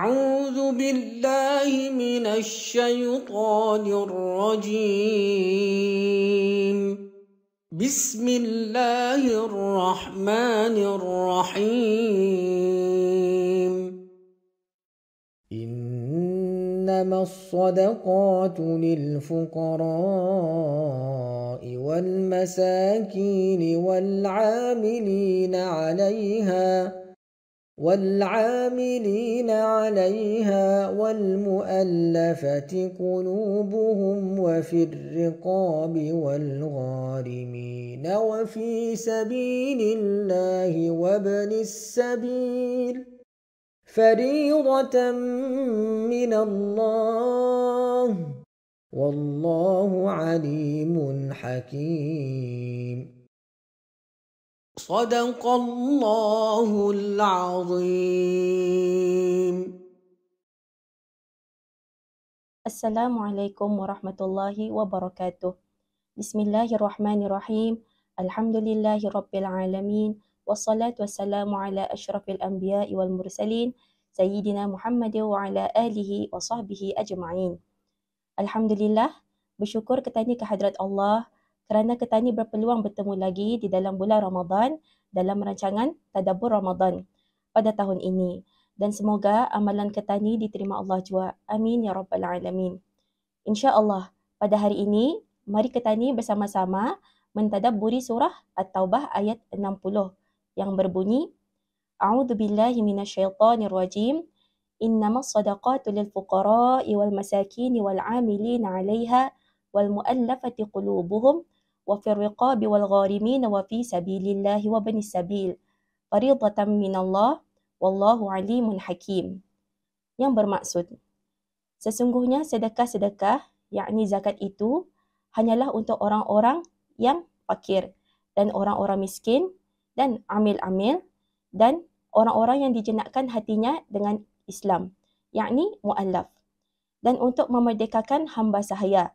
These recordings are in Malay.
أعوذ بالله من الشيطان الرجيم بسم الله الرحمن الرحيم إنما الصدقات للفقراء والمساكين والعاملين عليها والمؤلفة قلوبهم وفي الرقاب والغارمين وفي سبيل الله وابن السبيل فريضة من الله والله عليم حكيم صدق الله العظيم. Assalamualaikum warahmatullahi wabarakatuh. Bismillahirrahmanirrahim. Alhamdulillahirabbil alamin. Wassalatu wassalamu ala asyrafil anbiya'i wal mursalin sayyidina Muhammadin wa ala alihi wa sahbihi ajma'in. Alhamdulillah, bersyukur ketani kehadrat Allah kerana ketani berpeluang bertemu lagi di dalam bulan Ramadan dalam rancangan Tadabbur Ramadan pada tahun ini. Dan semoga amalan ketani diterima Allah jua. Amin ya rabbal alamin. InsyaAllah, pada hari ini, mari ketani bersama-sama mentadabburi surah At-Taubah ayat 60 yang berbunyi, A'udzu billahi minasyaitonir rajim. Innamas sadaqatu lil fuqara'i wal masakin wal 'amilina 'alaiha wal mu'allafati qulubuhum wa fir riqabi wal gharimin wa fi sabilillahi wa ibnis sabil. Fariidatan minallah wallahu alimun hakim. Yang bermaksud, sesungguhnya sedekah-sedekah, yakni zakat itu, hanyalah untuk orang-orang yang fakir dan orang-orang miskin dan amil-amil dan orang-orang yang dijenakkan hatinya dengan Islam, yakni mu'allaf, dan untuk memerdekakan hamba sahaya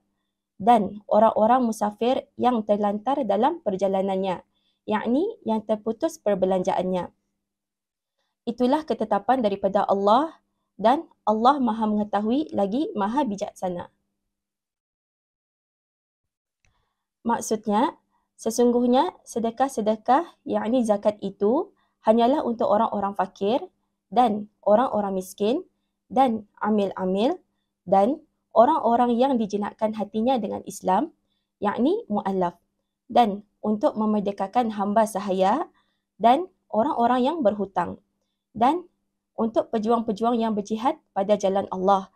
dan orang-orang musafir yang terlantar dalam perjalanannya, yakni yang terputus perbelanjaannya. Itulah ketetapan daripada Allah dan Allah Maha mengetahui lagi Maha bijaksana. Maksudnya, sesungguhnya sedekah-sedekah yakni zakat itu hanyalah untuk orang-orang fakir dan orang-orang miskin dan amil-amil dan orang-orang yang dijinakkan hatinya dengan Islam, yakni mu'allaf, dan untuk memerdekakan hamba sahaya dan orang-orang yang berhutang, dan untuk pejuang-pejuang yang berjihad pada jalan Allah,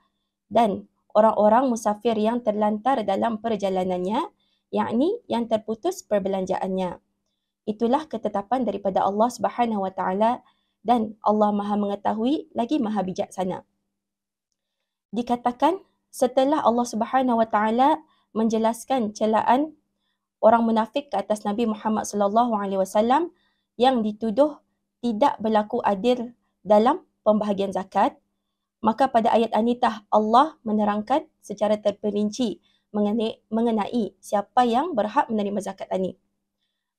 dan orang-orang musafir yang terlantar dalam perjalanannya, yakni yang terputus perbelanjaannya. Itulah ketetapan daripada Allah Subhanahu Wa Taala dan Allah Maha mengetahui lagi Maha bijaksana. Dikatakan setelah Allah Subhanahu Wa Taala menjelaskan celaan orang munafik ke atas Nabi Muhammad sallallahu alaihi wasallam yang dituduh tidak berlaku adil dalam pembahagian zakat, maka pada ayat anitah Allah menerangkan secara terperinci mengenai siapa yang berhak menerima zakat ini.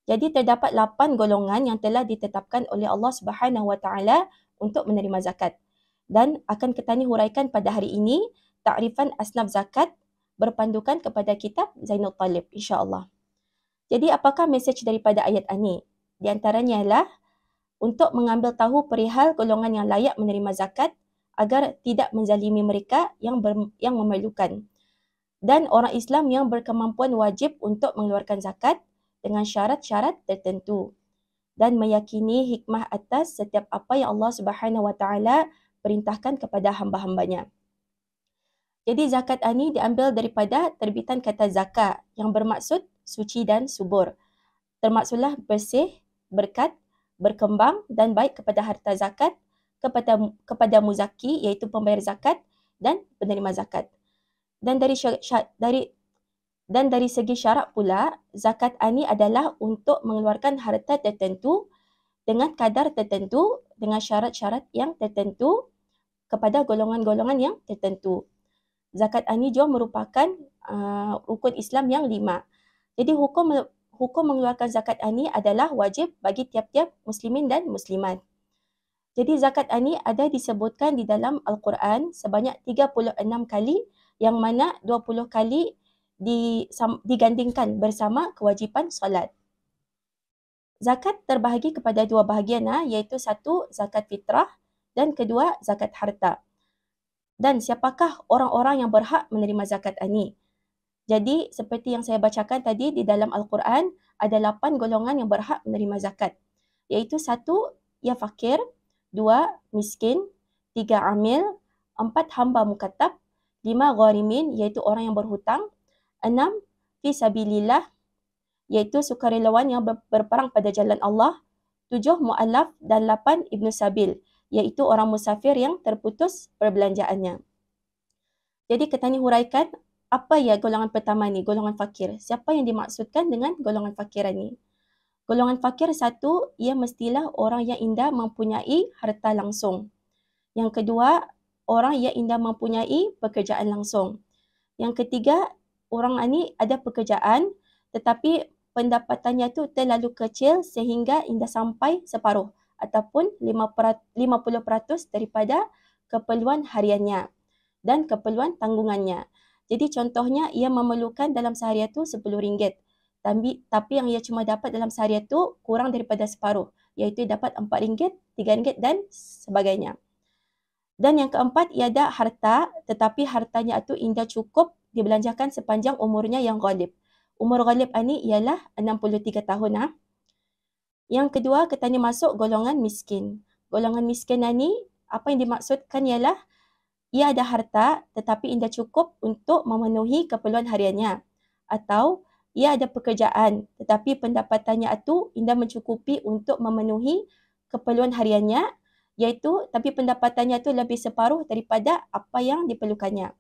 Jadi terdapat 8 golongan yang telah ditetapkan oleh Allah Subhanahu Wa Taala untuk menerima zakat. Dan akan ketani huraikan pada hari ini takrifan asnaf zakat berpandukan kepada kitab Zainul Talib, insya-Allah. Jadi apakah mesej daripada ayat ini? Di antaranya ialah untuk mengambil tahu perihal golongan yang layak menerima zakat agar tidak menzalimi mereka yang memerlukan. Dan orang Islam yang berkemampuan wajib untuk mengeluarkan zakat dengan syarat-syarat tertentu. Dan meyakini hikmah atas setiap apa yang Allah Subhanahu Wa Taala perintahkan kepada hamba-hambanya. Jadi zakat ini diambil daripada terbitan kata zakah yang bermaksud suci dan subur. Termaksudlah bersih, berkat, berkembang dan baik kepada harta zakat, kepada muzaki iaitu pembayar zakat dan penerima zakat. Dan dari segi syarat pula, zakat ini adalah untuk mengeluarkan harta tertentu dengan kadar tertentu, dengan syarat-syarat yang tertentu kepada golongan-golongan yang tertentu. Zakat ini juga merupakan rukun Islam yang 5. Jadi hukum mengeluarkan zakat ini adalah wajib bagi tiap-tiap muslimin dan muslimat. Jadi zakat ani ada disebutkan di dalam Al-Quran sebanyak 36 kali, yang mana 20 kali digandingkan bersama kewajipan solat. Zakat terbahagi kepada dua bahagian, iaitu satu, zakat fitrah, dan kedua, zakat harta. Dan siapakah orang-orang yang berhak menerima zakat ani? Jadi, seperti yang saya bacakan tadi di dalam Al-Quran, ada 8 golongan yang berhak menerima zakat. Iaitu satu, ia fakir, dua, miskin, tiga, amil, empat, hamba mukatab, lima, gharimin, iaitu orang yang berhutang, enam, fi sabilillah, iaitu sukarelawan yang berperang pada jalan Allah, tujuh, mu'allaf, dan lapan, ibnu sabil, iaitu orang musafir yang terputus perbelanjaannya. Jadi kita ni huraikan, apa ya golongan pertama ni, golongan fakir. Siapa yang dimaksudkan dengan golongan fakir ni? Golongan fakir satu, ia mestilah orang yang indah mempunyai harta langsung. Yang kedua, orang yang indah mempunyai pekerjaan langsung. Yang ketiga, orang ini ada pekerjaan tetapi pendapatannya tu terlalu kecil sehingga indah sampai separuh ataupun 50% daripada keperluan hariannya dan keperluan tanggungannya. Jadi contohnya ia memerlukan dalam seharian tu RM10. Tapi yang ia cuma dapat dalam seharian tu kurang daripada separuh, iaitu dapat RM4, RM3 dan sebagainya. Dan yang keempat, ia ada harta tetapi hartanya itu indah cukup dibelanjakan sepanjang umurnya yang ghalib. Umur ghalib ini ialah 63 tahun. Yang kedua, katanya masuk golongan miskin. Golongan miskin ini, apa yang dimaksudkan ialah ia ada harta tetapi indah cukup untuk memenuhi keperluan hariannya. Atau ia ada pekerjaan tetapi pendapatannya itu indah mencukupi untuk memenuhi keperluan hariannya, iaitu tapi pendapatannya itu lebih separuh daripada apa yang diperlukannya.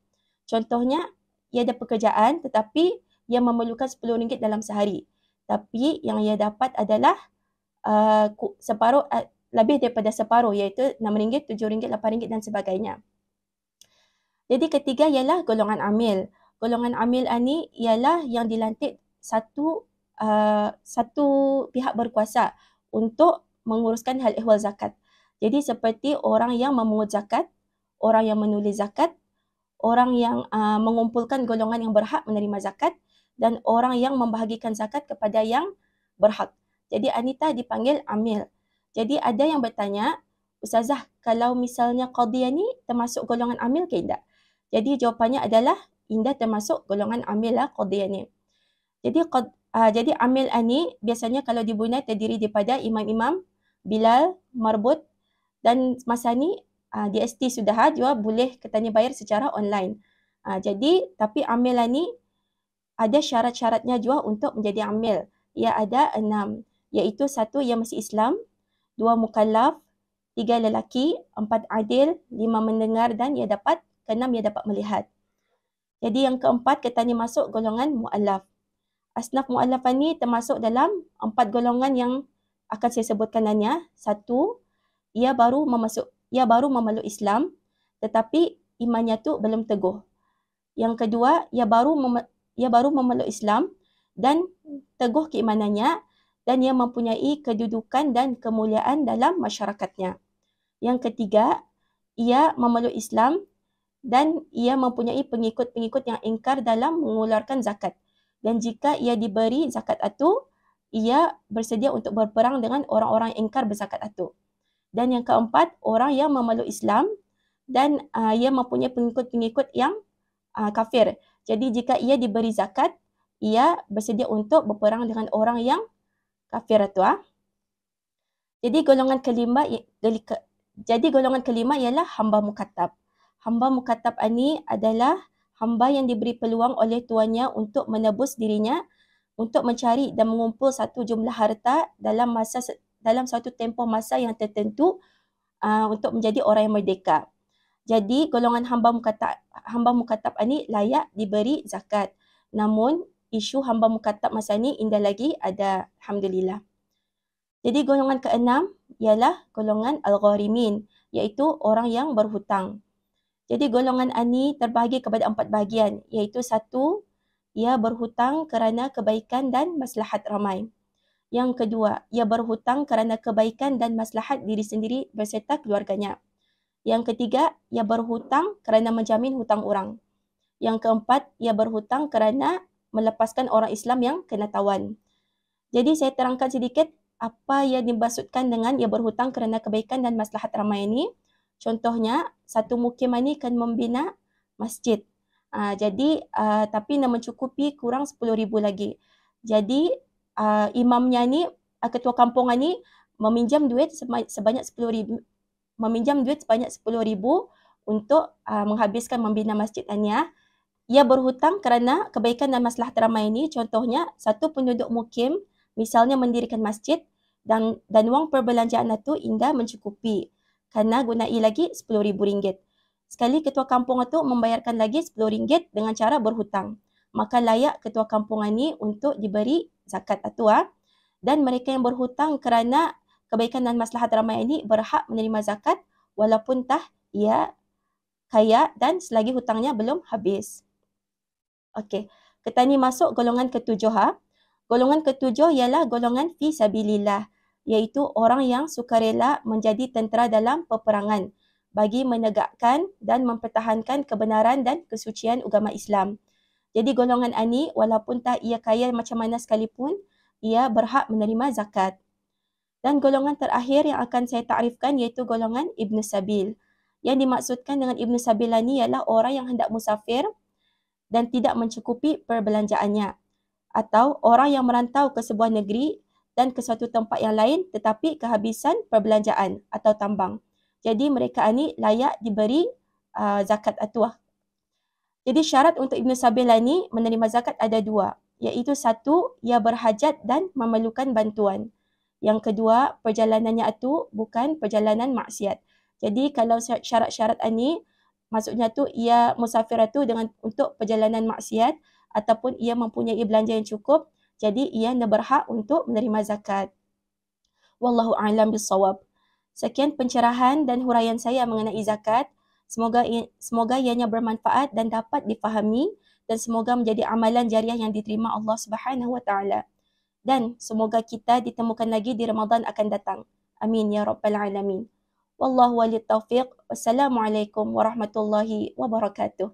Contohnya, ia ada pekerjaan tetapi ia memerlukan RM10 dalam sehari. Tapi yang ia dapat adalah separuh, lebih daripada separuh, iaitu RM6, RM7, RM8 dan sebagainya. Jadi ketiga ialah golongan amil. Golongan amil ini ialah yang dilantik satu pihak berkuasa untuk menguruskan hal ehwal zakat. Jadi seperti orang yang memungut zakat, orang yang menulis zakat, orang yang mengumpulkan golongan yang berhak menerima zakat, dan orang yang membahagikan zakat kepada yang berhak. Jadi Anita dipanggil amil. Jadi ada yang bertanya, Ustazah, kalau misalnya qadiyah ni termasuk golongan amil ke tidak? Jadi jawapannya adalah indah termasuk golongan amil qadiyah ni. Jadi amil ni biasanya kalau di Brunei terdiri daripada imam-imam, bilal, marbut, dan masa ni DST sudah juga boleh katanya bayar secara online. Jadi tapi amil ni ada syarat-syaratnya juga untuk menjadi amil. Ia ada 6, iaitu 1, ia mesti Islam, 2, mukallaf, 3, lelaki, 4, adil, 5, mendengar, dan ia dapat, ke-6, ia dapat melihat. Jadi yang keempat, katanya masuk golongan mu'allaf. Asnaf mu'allaf ni termasuk dalam 4 golongan yang akan saya sebutkan nanya. 1, ia baru memeluk Islam tetapi imannya tu belum teguh. Yang kedua, ia baru memeluk Islam dan teguh keimanannya dan ia mempunyai kedudukan dan kemuliaan dalam masyarakatnya. Yang ketiga, ia memeluk Islam dan ia mempunyai pengikut-pengikut yang ingkar dalam mengeluarkan zakat. Dan jika ia diberi zakat itu, ia bersedia untuk berperang dengan orang-orang yang ingkar berzakat itu. Dan yang keempat, orang yang memeluk Islam dan ia mempunyai pengikut-pengikut yang kafir. Jadi jika ia diberi zakat, ia bersedia untuk berperang dengan orang yang kafir itu. Jadi golongan kelima ialah hamba mukatab. Hamba mukatab ini adalah hamba yang diberi peluang oleh tuannya untuk menebus dirinya, untuk mencari dan mengumpul satu jumlah harta dalam suatu tempoh masa yang tertentu untuk menjadi orang yang merdeka. Jadi golongan hamba mukatab ini layak diberi zakat. Namun isu hamba mukatab masa ini indah lagi ada, alhamdulillah. Jadi golongan keenam ialah golongan al-gharimin, iaitu orang yang berhutang. Jadi golongan ini terbahagi kepada 4 bahagian, iaitu 1, ia berhutang kerana kebaikan dan maslahat ramai. Yang kedua, ia berhutang kerana kebaikan dan maslahat diri sendiri beserta keluarganya. Yang ketiga, ia berhutang kerana menjamin hutang orang. Yang keempat, ia berhutang kerana melepaskan orang Islam yang kena tawan. Jadi saya terangkan sedikit apa yang dimaksudkan dengan ia berhutang kerana kebaikan dan maslahat ramai ini. Contohnya, satu mukimah ini akan membina masjid. Tapi nak mencukupi kurang 10,000 lagi. Jadi imamnya ni, ketua kampung ni meminjam duit sebanyak 10,000 untuk menghabiskan membina masjid Ania. Ia berhutang kerana kebaikan dan maslahat ramai ini. Contohnya, satu penduduk mukim misalnya mendirikan masjid dan wang perbelanjaan itu hingga mencukupi kerana gunai lagi RM10,000. Sekali ketua kampung itu membayarkan lagi RM10 dengan cara berhutang. Maka layak ketua kampung ini untuk diberi zakat itu. Dan mereka yang berhutang kerana kebaikan dan maslahat ramai ini berhak menerima zakat walaupun ia kaya dan selagi hutangnya belum habis. Okey, kita ni masuk golongan ketujuh. Golongan ketujuh ialah golongan fi sabilillah, iaitu orang yang sukarela menjadi tentera dalam peperangan bagi menegakkan dan mempertahankan kebenaran dan kesucian agama Islam. Jadi golongan ini walaupun ia kaya macam mana sekalipun, ia berhak menerima zakat. Dan golongan terakhir yang akan saya takrifkan iaitu golongan Ibn Sabil. Yang dimaksudkan dengan Ibn Sabil ini ialah orang yang hendak musafir dan tidak mencukupi perbelanjaannya. Atau orang yang merantau ke sebuah negeri dan ke suatu tempat yang lain tetapi kehabisan perbelanjaan atau tambang. Jadi mereka ini layak diberi zakat atuah. Jadi syarat untuk Ibn Sabil ini menerima zakat ada dua. Iaitu satu, ia berhajat dan memerlukan bantuan. Yang kedua, perjalanannya itu bukan perjalanan maksiat. Jadi kalau syarat-syarat ini, maksudnya tu ia musafir itu untuk perjalanan maksiat ataupun ia mempunyai belanja yang cukup, jadi ia berhak untuk menerima zakat. Wallahu a'lam bissawab. Sekian pencerahan dan huraian saya mengenai zakat. Semoga ianya bermanfaat dan dapat difahami dan semoga menjadi amalan jariah yang diterima Allah Subhanahu wa taala. Dan semoga kita ditemukan lagi di Ramadan akan datang. Amin ya rabbal alamin. Wallahu waliyut taufiq. Wassalamualaikum warahmatullahi wabarakatuh.